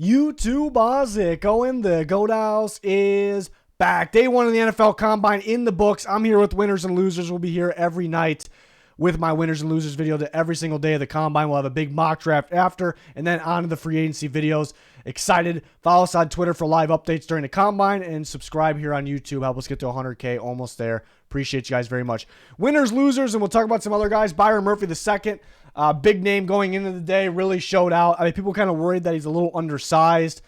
YouTube Ozick in the Goat House is back. Day one of the NFL Combine in the books. I'm here with winners and losers. We'll be here every night with my winners and losers video to every single day of the Combine. We'll have a big mock draft after, and then on to the free agency videos. Excited. Follow us on Twitter for live updates during the Combine, and subscribe here on YouTube. Help us get to 100K, almost there. Appreciate you guys very much. Winners, losers, and we'll talk about some other guys. Byron Murphy II, big name going into the day, really showed out. I mean, people kind of worried that he's a little undersized.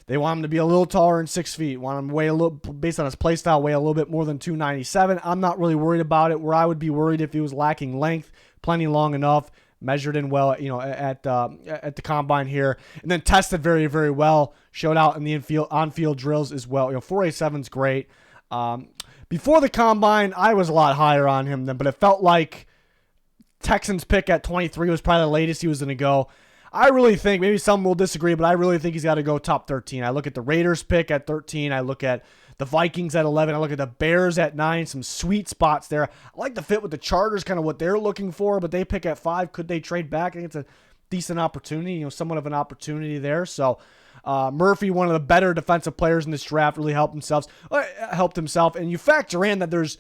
They want him to be a little taller than 6 feet. Want him to weigh a little, based on his play style, weigh a little bit more than 297. I'm not really worried about it. Where I would be worried if he was lacking length, plenty long enough, measured in well, at the Combine here, and then tested very, very well. Showed out in the on-field drills as well. 487's great. Before the Combine, I was a lot higher on him but it felt like Texans pick at 23 was probably the latest he was going to go. I really think, maybe some will disagree, but I really think he's got to go top 13. I look at the Raiders pick at 13. I look at the Vikings at 11. I look at the Bears at 9. Some sweet spots there. I like the fit with the Chargers, kind of what they're looking for, but they pick at 5. Could they trade back? I think it's a decent opportunity, somewhat of an opportunity there. So Murphy, one of the better defensive players in this draft, really helped himself. And you factor in that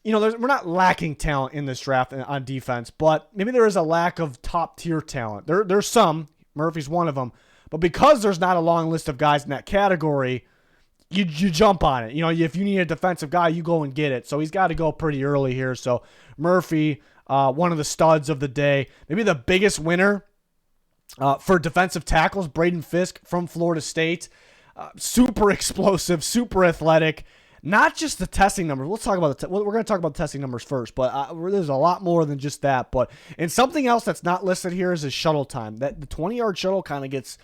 we're not lacking talent in this draft on defense, but maybe there is a lack of top-tier talent. There's some. Murphy's one of them. But because there's not a long list of guys in that category, you jump on it. If you need a defensive guy, you go and get it. So he's got to go pretty early here. So Murphy, one of the studs of the day. Maybe the biggest winner for defensive tackles, Braden Fisk from Florida State. Super explosive, super athletic. Not just the testing numbers. We'll talk about we're going to talk about the testing numbers first, but there's a lot more than just that. And something else that's not listed here is his shuttle time. That the 20-yard shuttle kind of gets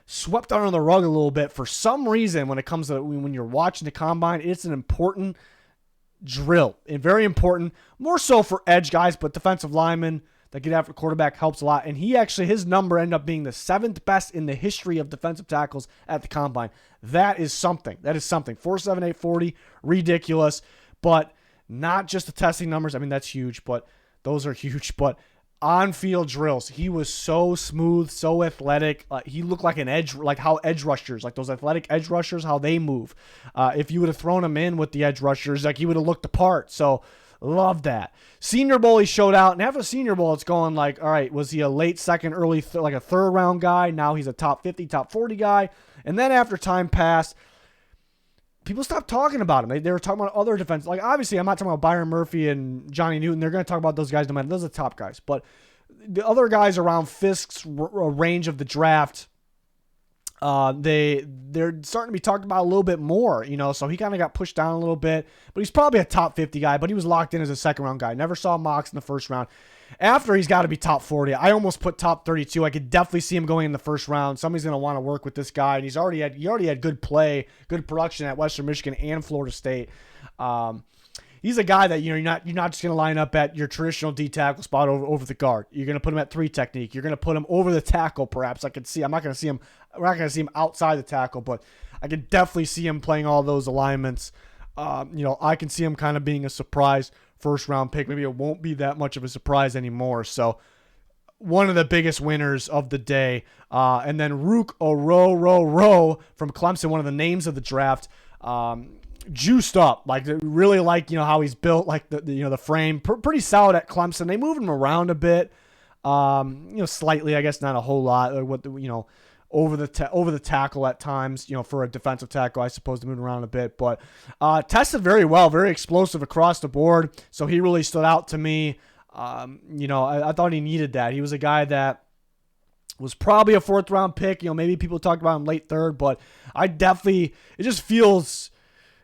swept under the rug a little bit for some reason when it comes to when you're watching the Combine. It's an important drill and very important, more so for edge guys, but defensive linemen that get after quarterback helps a lot. And his number ended up being the 7th best in the history of defensive tackles at the Combine. That is something. 4.78 40, ridiculous. But not just the testing numbers. I mean, that's huge, but those are huge. But on-field drills, he was so smooth, so athletic. He looked like an edge, like how edge rushers, like those athletic edge rushers, how they move. If you would have thrown him in with the edge rushers, he would have looked apart. So love that. Senior Bowl, he showed out. And after the Senior Bowl, it's going like, all right, was he a late second, early, like a third round guy? Now he's a top 50, top 40 guy. And then after time passed, people stopped talking about him. They were talking about other defense. Like, obviously, I'm not talking about Byron Murphy and Johnny Newton. They're going to talk about those guys no matter. Those are the top guys. But the other guys around Fisk's range of the draft, they're starting to be talked about a little bit more, so he kind of got pushed down a little bit, but he's probably a top 50 guy, but he was locked in as a second round guy. Never saw mocks in the first round. After, he's got to be top 40. I almost put top 32. I could definitely see him going in the first round. Somebody's going to want to work with this guy, and he already had good play, good production at Western Michigan and Florida State. He's a guy that you're not just going to line up at your traditional D tackle spot over the guard. You're going to put him at 3 technique. You're going to put him over the tackle. Perhaps we're not going to see him outside the tackle, but I can definitely see him playing all those alignments. I can see him kind of being a surprise first round pick. Maybe it won't be that much of a surprise anymore. So one of the biggest winners of the day. And then Rook Oro from Clemson, one of the names of the draft. Juiced up, really how he's built, the frame, pretty solid at Clemson. They moved him around a bit, slightly, I guess, not a whole lot. Over the tackle at times, for a defensive tackle, I suppose, to move around a bit, but tested very well, very explosive across the board. So he really stood out to me. I thought he needed that. He was a guy that was probably a 4th round pick. Maybe people talked about him late 3rd, but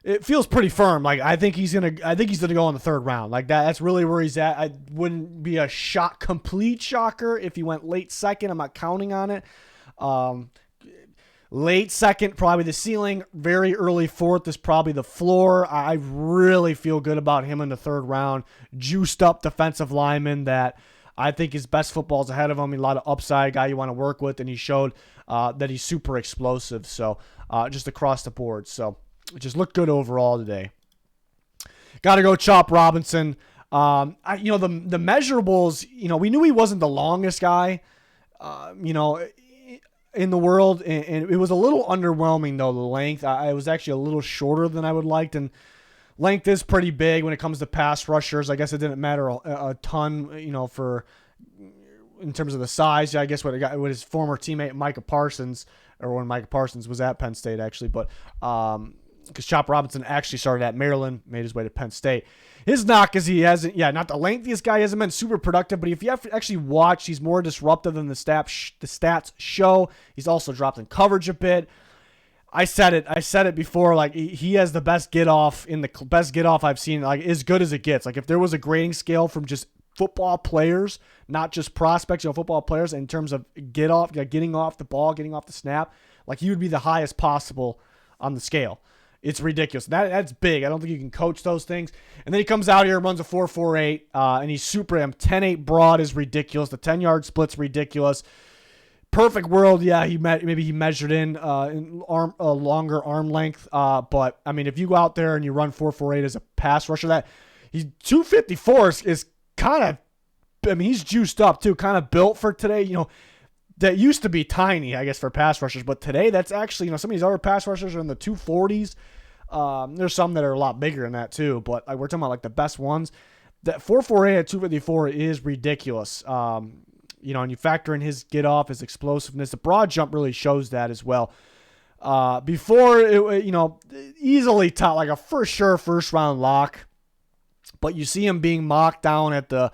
it feels pretty firm. I think he's gonna go in the 3rd round. That's really where he's at. I wouldn't be a complete shocker if he went late 2nd. I'm not counting on it. Late 2nd, probably the ceiling. Very early 4th is probably the floor. I really feel good about him in the 3rd round. Juiced up defensive lineman that I think his best football is ahead of him. A lot of upside, guy you want to work with, and he showed that he's super explosive. So just across the board. So it just looked good overall today. Got to go Chop Robinson. The measurables, we knew he wasn't the longest guy. in the world, and it was a little underwhelming, though, the length. I was actually a little shorter than I would like, and length is pretty big when it comes to pass rushers. I guess it didn't matter a ton, for in terms of the size. Yeah, I guess what his former teammate Micah Parsons, or when Micah Parsons was at Penn State, actually, but because Chop Robinson actually started at Maryland, made his way to Penn State. His knock is he hasn't, not the lengthiest guy, he hasn't been super productive, but if you have to actually watch, he's more disruptive than the stats show. He's also dropped in coverage a bit. I said it before, like, he has the best get off I've seen, like, as good as it gets. Like, if there was a grading scale from just football players, not just prospects, football players, in terms of getting off the ball, getting off the snap, like, he would be the highest possible on the scale. It's ridiculous. That's big. I don't think you can coach those things. And then he comes out here and runs a 4.48, and he's super 10.8 broad is ridiculous. The 10-yard split's ridiculous. Perfect world, yeah. Maybe he measured in longer arm length. But I mean, if you go out there and you run 4.48 as a pass rusher, that he's 254 is kind of. I mean, he's juiced up too, kind of built for today. That used to be tiny, I guess, for pass rushers, but today that's actually, some of these other pass rushers are in the 240s. There's some that are a lot bigger than that too, but we're talking about like the best ones. That 4.48 at 254 is ridiculous. And you factor in his get off, his explosiveness. The broad jump really shows that as well. Before easily top, like a for sure first round lock, but you see him being mocked down at the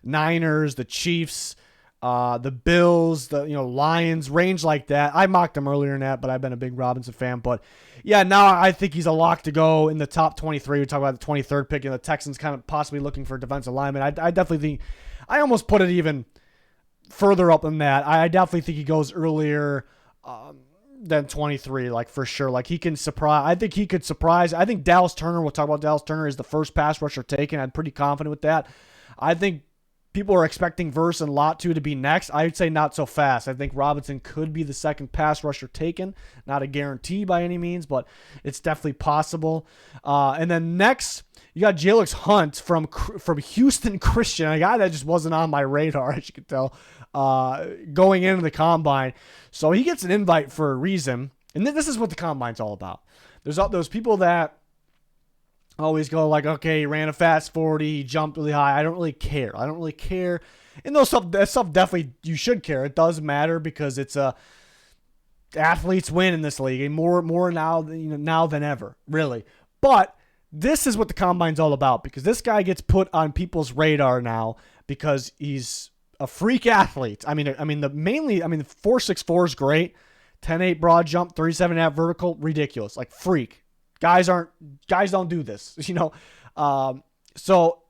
Niners, the Chiefs, the Bills, the Lions, range like that. I mocked him earlier in that, but I've been a big Robinson fan. But yeah, now I think he's a lock to go in the top 23. We talk about the 23rd pick, and the Texans kind of possibly looking for a defensive lineman. I definitely think, I almost put it even further up than that. I definitely think he goes earlier than 23, like for sure. Like he can surprise. I think he could surprise. I think Dallas Turner, we'll talk about Dallas Turner, is the first pass rusher taken. I'm pretty confident with that. I think people are expecting Verse and Latu to be next. I would say not so fast. I think Robinson could be the second pass rusher taken. Not a guarantee by any means, but it's definitely possible. And then next, you got Jayx Hunt from Houston Christian, a guy that just wasn't on my radar, as you can tell, going into the combine. So he gets an invite for a reason. And this is what the combine's all about. There's those people that always go like, okay, he ran a fast 40, he jumped really high. I don't really care. And that stuff definitely you should care. It does matter because it's athletes win in this league, and more now than ever, really. But this is what the combine's all about, because this guy gets put on people's radar now because he's a freak athlete. I mean the 4.64 is great. 10.8 broad jump, 37.5 vertical, ridiculous. Like freak. Guys don't do this, so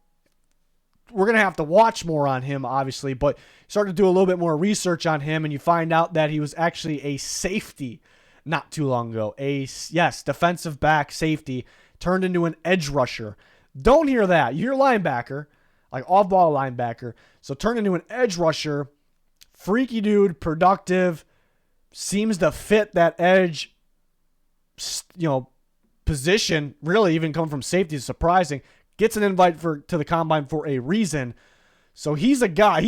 we're going to have to watch more on him, obviously, but start to do a little bit more research on him, and you find out that he was actually a safety not too long ago. Defensive back safety turned into an edge rusher. Don't hear that. You hear linebacker, like off-ball linebacker, so turned into an edge rusher. Freaky dude, productive, seems to fit that edge, position, really, even coming from safety is surprising. Gets an invite to the combine for a reason. So he's a guy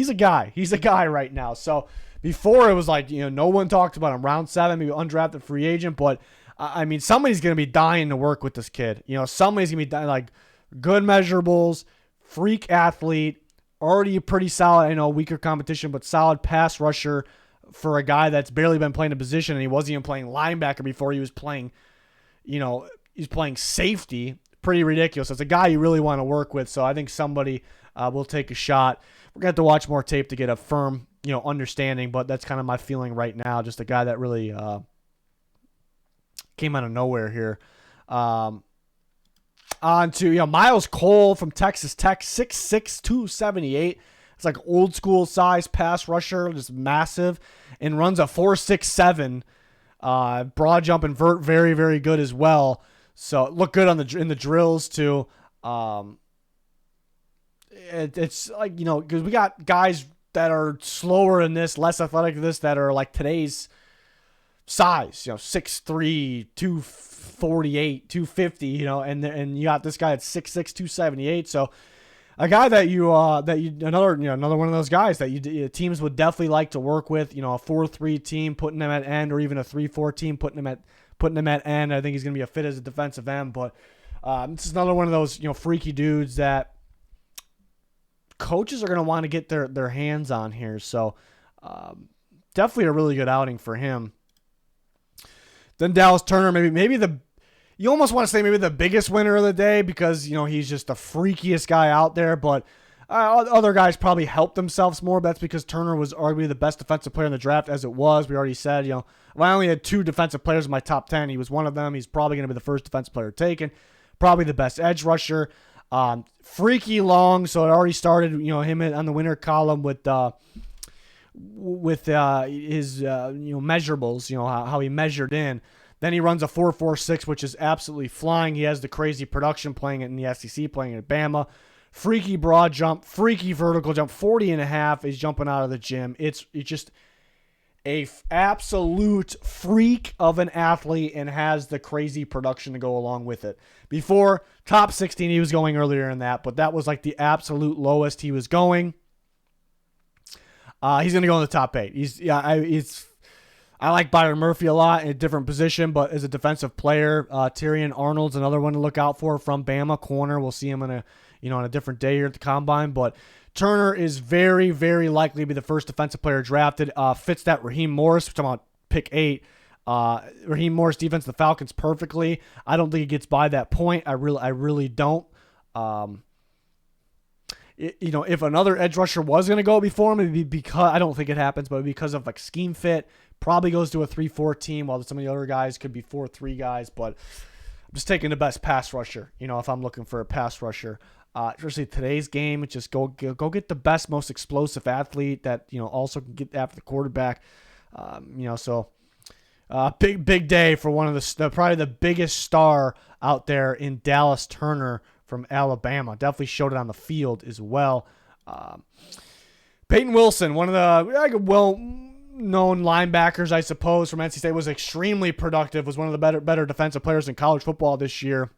right now. So before it was like, no one talked about him. Round 7, maybe undrafted free agent, but I mean, somebody's going to be dying to work with this kid. Somebody's going to be dying, like good measurables, freak athlete, already a pretty solid, weaker competition, but solid pass rusher for a guy that's barely been playing a position, and he wasn't even playing linebacker before he was playing, he's playing safety. Pretty ridiculous. It's a guy you really want to work with, so I think somebody will take a shot. We're going to have to watch more tape to get a firm, understanding, but that's kind of my feeling right now. Just a guy that really came out of nowhere here. On to, Miles Cole from Texas Tech, 6'6", 278. It's like old school size pass rusher, just massive, and runs a 4.67. Broad jump and vert, very, very good as well. So look good in the drills too. It's like, because we got guys that are slower in this, less athletic than this, that are like today's size, 6'3", 248, 250, and you got this guy at 6'6", 278. So A guy that another one of those guys that teams would definitely like to work with. A 4-3 team putting him at end, or even a 3-4 team putting him at end. I think he's going to be a fit as a defensive end. But this is another one of those freaky dudes that coaches are going to want to get their hands on here. So definitely a really good outing for him. Then Dallas Turner, you almost want to say maybe the biggest winner of the day, because he's just the freakiest guy out there. But other guys probably helped themselves more. But that's because Turner was arguably the best defensive player in the draft, as it was. We already said, I only had 2 defensive players in my top 10. He was one of them. He's probably going to be the first defensive player taken. Probably the best edge rusher. Freaky long, so it already started. Him on the winner column with his measurables. How he measured in. Then he runs a 4.46, which is absolutely flying. He has the crazy production playing it in the SEC, playing it at Bama. Freaky broad jump, freaky vertical jump, 40.5. He's jumping out of the gym. It's just a absolute freak of an athlete, and has the crazy production to go along with it. Before top 16, he was going earlier in that, but that was like the absolute lowest he was going. He's going to go in the top 8. I like Byron Murphy a lot in a different position, but as a defensive player, Tyrion Arnold's another one to look out for from Bama corner. We'll see him on a different day here at the Combine, but Turner is very, very likely to be the first defensive player drafted. Fits that Raheem Morris, we're talking about pick 8. Raheem Morris defense, the Falcons perfectly. I don't think he gets by that point. I really don't. If another edge rusher was going to go before him, it'd be because, I don't think it happens, but because of scheme fit. Probably goes to a 3-4 team, while some of the other guys could be 4-3 guys. But I'm just taking the best pass rusher. If I'm looking for a pass rusher, especially today's game, just go get the best, most explosive athlete that also can get after the quarterback. Big day for one of probably the biggest star out there in Dallas Turner from Alabama. Definitely showed it on the field as well. Payton Wilson, one of the known linebackers, I suppose, from NC State, was extremely productive, was one of the better defensive players in college football this year.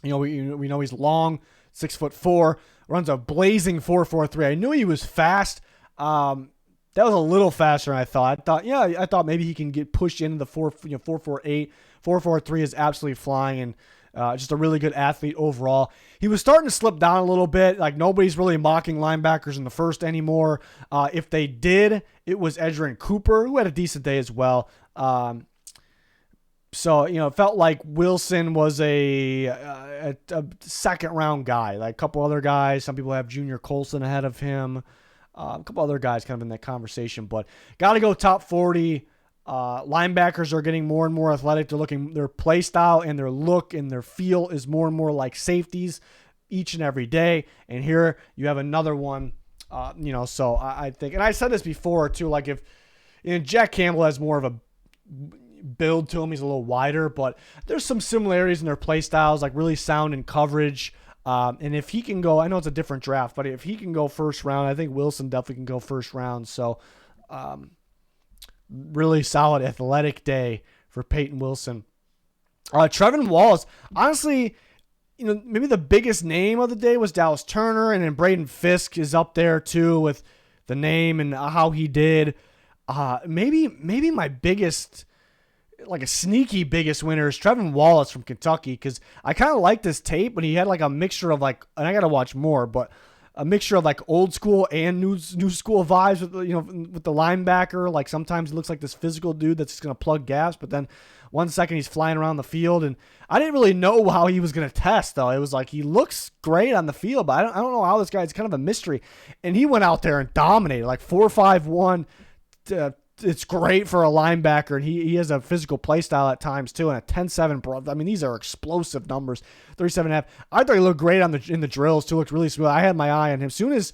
We know he's long, 6'4", runs a blazing 4.43. I knew he was fast. That was a little faster than I thought. I thought maybe he can get pushed into the 4.48. 4.43 is absolutely flying, and just a really good athlete overall. He was starting to slip down a little bit. Nobody's really mocking linebackers in the first anymore. If they did, it was Edgerrin Cooper, who had a decent day as well. It felt like Wilson was a second-round guy. A couple other guys. Some people have Junior Colson ahead of him. A couple other guys kind of in that conversation. But got to go top 40. Linebackers are getting more and more athletic. Their play style and their look and their feel is more and more like safeties each and every day. And here you have another one, so I think, and I said this before too, if Jack Campbell has more of a build to him, he's a little wider, but there's some similarities in their play styles, really sound in coverage. And if he can go, I know it's a different draft, but if he can go first round, I think Wilson definitely can go first round. So, really solid athletic day for Payton Wilson. Trevon Wallace, honestly, maybe the biggest name of the day was Dallas Turner, and then Braden Fisk is up there too with the name and how he did. Maybe my biggest, a sneaky biggest winner is Trevon Wallace from Kentucky, because I kind of like this tape, but he had a mixture of and I got to watch more, but a mixture of old school and new school vibes with the linebacker. Sometimes he looks like this physical dude that's just going to plug gaps, but then 1 second he's flying around the field, and I didn't really know how he was going to test though. It was he looks great on the field, but I don't know how this guy is kind of a mystery. And he went out there and dominated 4.51. It's great for a linebacker, and he has a physical play style at times too, and a 10.7. I mean, these are explosive numbers. 37.5. I thought he looked great in the drills too. Looked really smooth. I had my eye on him. Soon as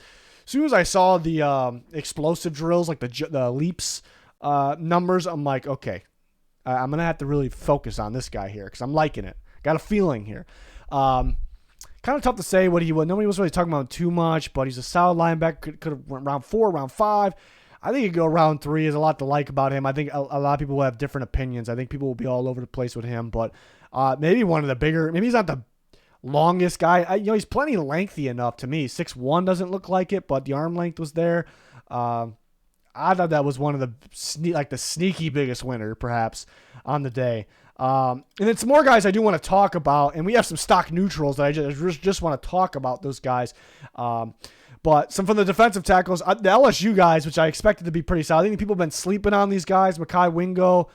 I saw the explosive drills, the leaps numbers, I'm like, okay, I'm gonna have to really focus on this guy here because I'm liking it. Got a feeling here. Kind of tough to say what he was. Nobody was really talking about him too much, but he's a solid linebacker. Could have went round 4, round 5. I think he'd go round 3. There's a lot to like about him. I think a lot of people will have different opinions. I think people will be all over the place with him, but maybe one of the bigger, maybe he's not the longest guy. He's plenty lengthy enough to me. 6'1" doesn't look like it, but the arm length was there. I thought that was one of the sneaky biggest winner perhaps on the day. And then some more guys I do want to talk about, and we have some stock neutrals that I just want to talk about those guys. But some from the defensive tackles, the LSU guys, which I expected to be pretty solid. I think people have been sleeping on these guys. Mekhi Wingo,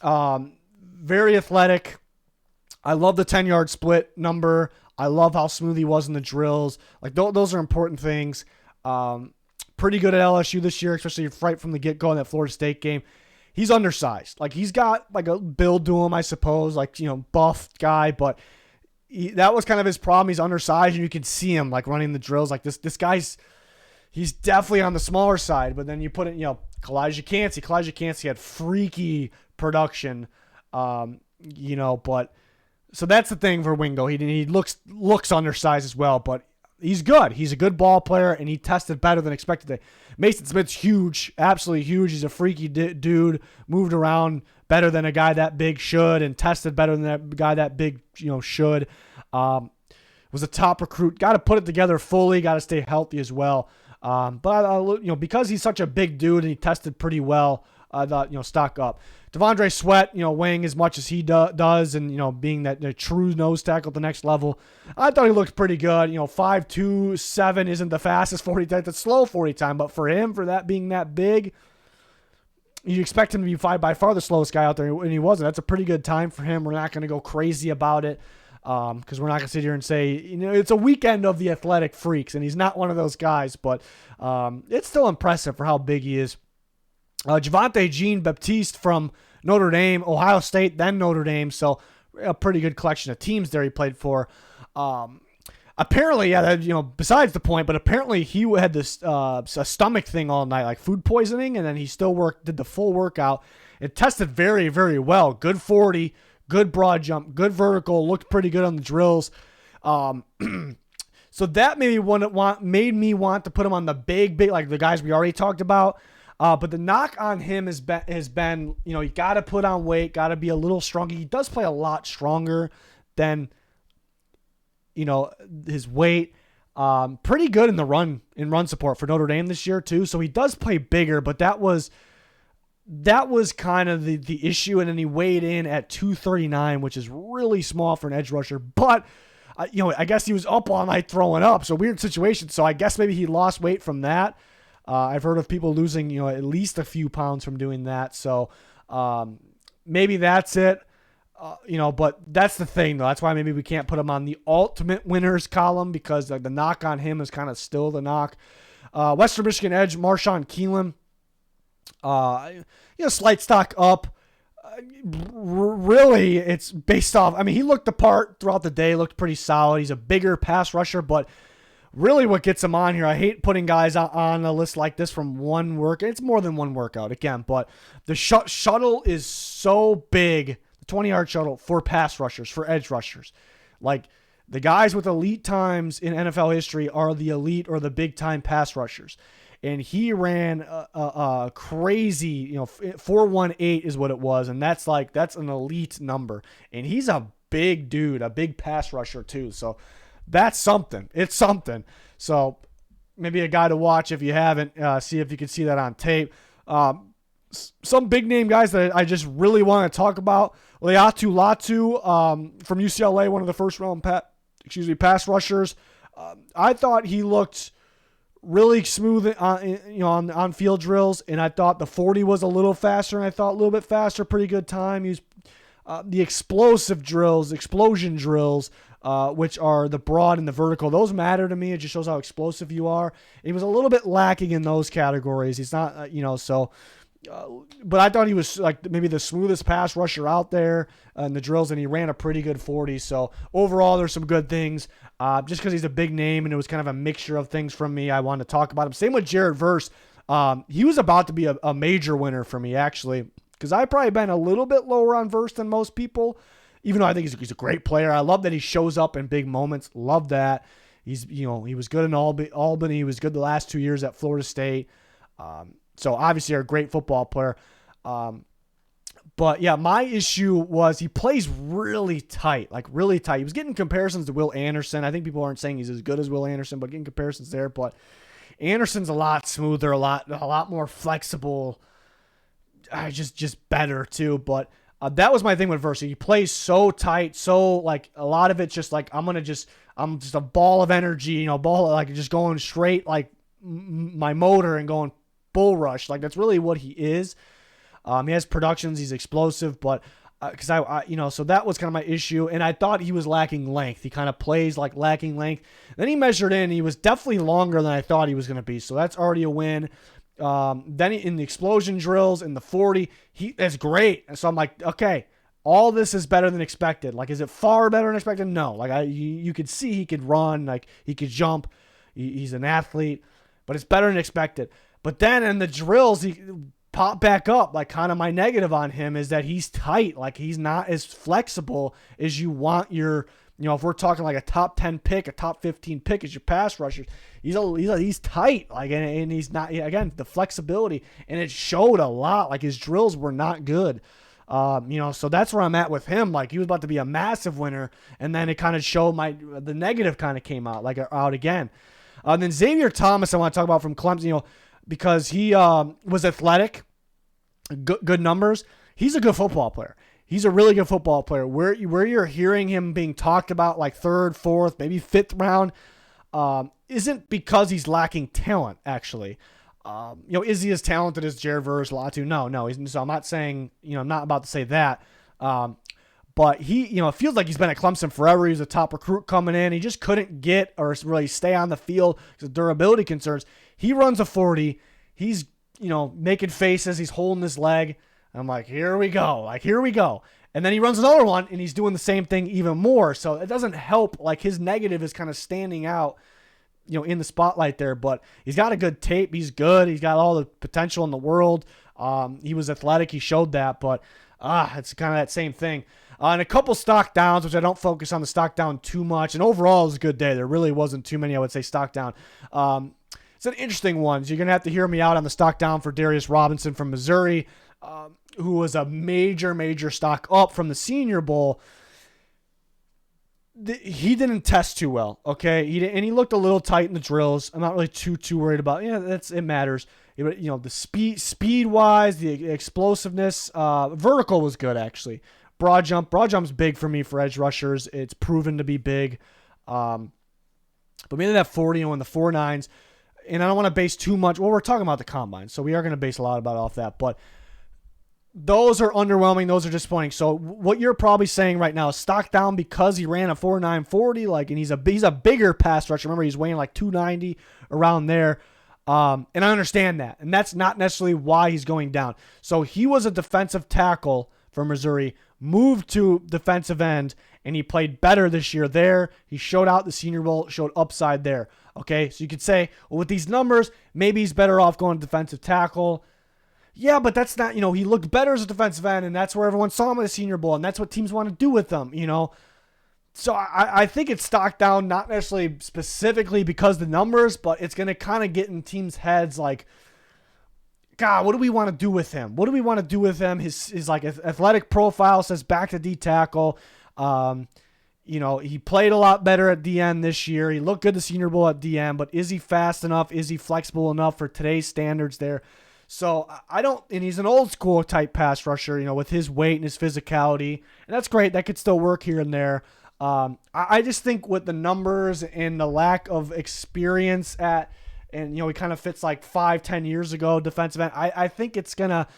very athletic. I love the 10-yard split number. I love how smooth he was in the drills. Like those are important things. Pretty good at LSU this year, especially right from the get-go in that Florida State game. He's undersized. Like he's got like a build to him, I suppose, like, buff guy, but that was kind of his problem. He's undersized, and you can see him like running the drills. Like this guy's, he's definitely on the smaller side, but then you put it, Kalijah Cansey had freaky production, but so that's the thing for Wingo. He looks undersized as well, but he's good. He's a good ball player, and he tested better than expected. Mason Smith's huge, absolutely huge. He's a freaky dude, moved around better than a guy that big should, and tested better than that guy that big, should. Was a top recruit. Got to put it together fully. Got to stay healthy as well. But because he's such a big dude and he tested pretty well, I thought, stock up. Devondre Sweat, weighing as much as he does, and being that true nose tackle at the next level, I thought he looked pretty good. 5'2", 7 isn't the fastest 40 time, it's slow 40 time, but for him, for that being that big, you expect him to be by far the slowest guy out there, and he wasn't. That's a pretty good time for him. We're not going to go crazy about it, because we're not going to sit here and say, it's a weekend of the athletic freaks, and he's not one of those guys, but it's still impressive for how big he is. Javonte Jean-Baptiste from Notre Dame, Ohio State, then Notre Dame, so a pretty good collection of teams there he played for. Apparently, besides the point, but apparently he had this a stomach thing all night, like food poisoning, and then he still did the full workout. It tested very, very well. Good 40, good broad jump, good vertical, looked pretty good on the drills. So that made me want to put him on the big, like the guys we already talked about. But the knock on him has been, you got to put on weight, got to be a little stronger. He does play a lot stronger than, his weight. Pretty good in run support for Notre Dame this year too. So he does play bigger, but that was kind of the issue. And then he weighed in at 239, which is really small for an edge rusher. But I guess he was up all night throwing up. So weird situation. So I guess maybe he lost weight from that. I've heard of people losing, at least a few pounds from doing that. So maybe that's it. But that's the thing, though. That's why maybe we can't put him on the ultimate winners column, because the knock on him is kind of still the knock. Western Michigan edge, Marshawn Keelan. Slight stock up. Really, it's based off. He looked the part throughout the day, looked pretty solid. He's a bigger pass rusher, but really what gets him on here, I hate putting guys on a list like this from one work. It's more than one workout, again, but the shuttle is so big, the 20-yard shuttle for pass rushers, for edge rushers. Like, the guys with elite times in NFL history are the elite or the big-time pass rushers. And he ran a crazy, 4.18 is what it was, and that's an elite number. And he's a big dude, a big pass rusher too, so that's something. It's something. So maybe a guy to watch if you haven't. See if you can see that on tape. Some big name guys that I just really want to talk about. Leatu Latu from UCLA, one of the first round pass rushers. I thought he looked really smooth on field drills, and I thought the 40 was a little faster, and I thought a little bit faster, pretty good time. He was the explosion drills, which are the broad and the vertical. Those matter to me. It just shows how explosive you are. He was a little bit lacking in those categories. He's not, but I thought he was like maybe the smoothest pass rusher out there in the drills, and he ran a pretty good 40. So overall, there's some good things. Just because he's a big name and it was kind of a mixture of things from me, I wanted to talk about him. Same with Jared Verse. He was about to be a major winner for me, actually, because I've probably been a little bit lower on Verse than most people, even though I think he's a great player. I love that he shows up in big moments. Love that. He was good in Albany. He was good the last 2 years at Florida State. So obviously a great football player. But But yeah, my issue was he plays really tight, like really tight. He was getting comparisons to Will Anderson. I think people aren't saying he's as good as Will Anderson, but getting comparisons there. But Anderson's a lot smoother, a lot more flexible, just better too. But that was my thing with Verse. He plays so tight, so like a lot of it's just like I'm just a ball of energy, ball like just going straight like my motor and going bull rush. Like that's really what he is. He has productions, he's explosive, but because so that was kind of my issue, and I thought he was lacking length. He kind of plays like lacking length. Then he measured in, he was definitely longer than I thought he was going to be, so that's already a win. Then in the explosion drills, in the 40, that's great. And so I'm like, okay, all this is better than expected. Like, is it far better than expected? No. Like, you could see he could run, like he could jump. He's an athlete, but it's better than expected. But then in the drills, he pop back up. Like, kind of my negative on him is that he's tight. Like, he's not as flexible as you want your, if we're talking like a top 10 pick, a top 15 pick as your pass rushers, he's tight. Like, and he's not, again, the flexibility, and it showed a lot. Like, his drills were not good. So that's where I'm at with him. Like, he was about to be a massive winner, and then it kind of showed the negative kind of came out, out again. And then Xavier Thomas, I want to talk about from Clemson, because he was athletic, good numbers. He's a good football player. He's a really good football player. Where you're hearing him being talked about like third, fourth, maybe fifth round, isn't because he's lacking talent, actually. Is he as talented as Jared Verse, Latu? No. So I'm not saying, I'm not about to say that. But he, it feels like he's been at Clemson forever. He was a top recruit coming in. He just couldn't get or really stay on the field because of durability concerns. He runs a 40. He's, making faces. He's holding his leg. I'm like, here we go. And then he runs another one, and he's doing the same thing even more. So it doesn't help. Like, his negative is kind of standing out, in the spotlight there. But he's got a good tape. He's good. He's got all the potential in the world. He was athletic. He showed that. But it's kind of that same thing. And a couple stock downs, which I don't focus on the stock down too much. And overall, it was a good day. There really wasn't too many, I would say, stock down. It's an interesting one. So you're going to have to hear me out on the stock down for Darius Robinson from Missouri, who was a major stock up from the Senior Bowl. He didn't test too well, okay? He looked a little tight in the drills. I'm not really too worried about it. It matters. The speed-wise, the explosiveness, vertical was good, actually. Broad jump's big for me for edge rushers. It's proven to be big. But maybe that 40 and the 4.9s, and I don't want to base too much. Well, we're talking about the combine, so we are going to base a lot off that. But those are underwhelming. Those are disappointing. So what you're probably saying right now is stock down because he ran a 4.9 40, and he's a bigger pass rusher. Remember, he's weighing like 290 around there. And I understand that, and that's not necessarily why he's going down. So he was a defensive tackle for Missouri, moved to defensive end, and he played better this year there. He showed out the Senior Bowl, showed upside there. Okay, so you could say, well, with these numbers, maybe he's better off going to defensive tackle. Yeah, but that's not, he looked better as a defensive end, and that's where everyone saw him at the Senior Bowl, and that's what teams want to do with them, So I think it's stocked down, not necessarily specifically because of the numbers, but it's going to kind of get in teams' heads like, God, what do we want to do with him? What do we want to do with him? His like athletic profile says back to D tackle. He played a lot better at DN this year. He looked good the Senior Bowl at DN, but is he fast enough? Is he flexible enough for today's standards there? So and he's an old school type pass rusher, with his weight and his physicality, and that's great. That could still work here and there. I just think with the numbers and the lack of experience and he kind of fits like 5-10 years ago defensive end. I think it's gonna.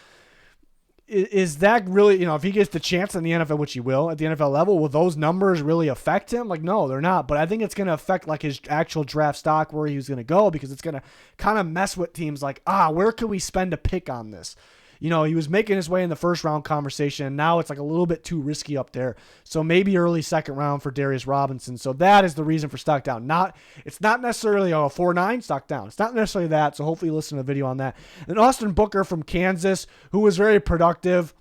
Is that really, if he gets the chance in the NFL, which he will at the NFL level, will those numbers really affect him? Like, no, they're not. But I think it's going to affect like his actual draft stock, where he was going to go, because it's going to kind of mess with teams like, where could we spend a pick on this? He was making his way in the first round conversation, and now it's like a little bit too risky up there. So maybe early second round for Darius Robinson. So that is the reason for stock down. It's not necessarily a 4.9 stock down. It's not necessarily that. So hopefully you listen to the video on that. And Austin Booker from Kansas, who was very productive,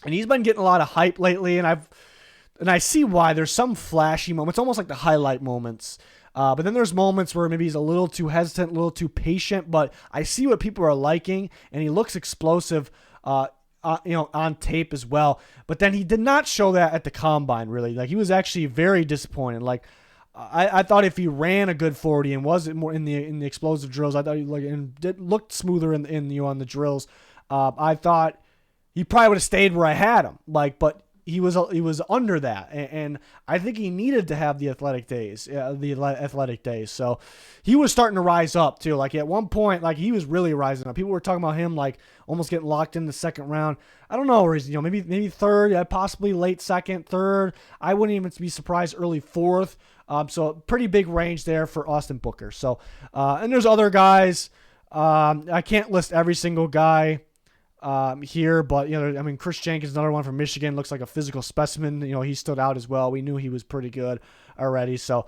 and he's been getting a lot of hype lately. And I see why. There's some flashy moments, almost like the highlight moments. But then there's moments where maybe he's a little too hesitant, a little too patient, but I see what people are liking, and he looks explosive. on tape as well. But then he did not show that at the combine, really. Like, he was actually very disappointed. Like, I thought if he ran a good 40 and wasn't more in the explosive drills, I thought he looked smoother on the drills. I thought he probably would have stayed where I had him. Like, but he was under that, and I think he needed to have the athletic days. So he was starting to rise up too. Like, at one point, like, he was really rising up. People were talking about him like almost getting locked in the second round. I don't know where he's, maybe third, possibly late second, third. I wouldn't even be surprised early fourth. So pretty big range there for Austin Booker. So and there's other guys. I can't list every single guy here, but Chris Jenkins, another one from Michigan, looks like a physical specimen. He stood out as well. We knew he was pretty good already. So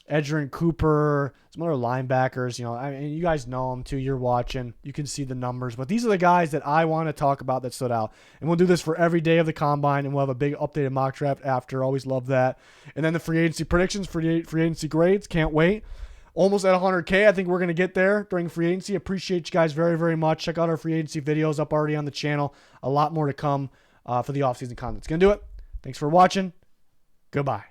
Edgerrin Cooper, some other linebackers. You guys know them too. You're watching, you can see the numbers, but these are the guys that I want to talk about that stood out. And we'll do this for every day of the combine, and we'll have a big updated mock draft after. Always love that. And then the free agency predictions, free agency grades. Can't wait. Almost at 100K. I think we're going to get there during free agency. Appreciate you guys very, very much. Check out our free agency videos up already on the channel. A lot more to come for the offseason content. It's going to do it. Thanks for watching. Goodbye.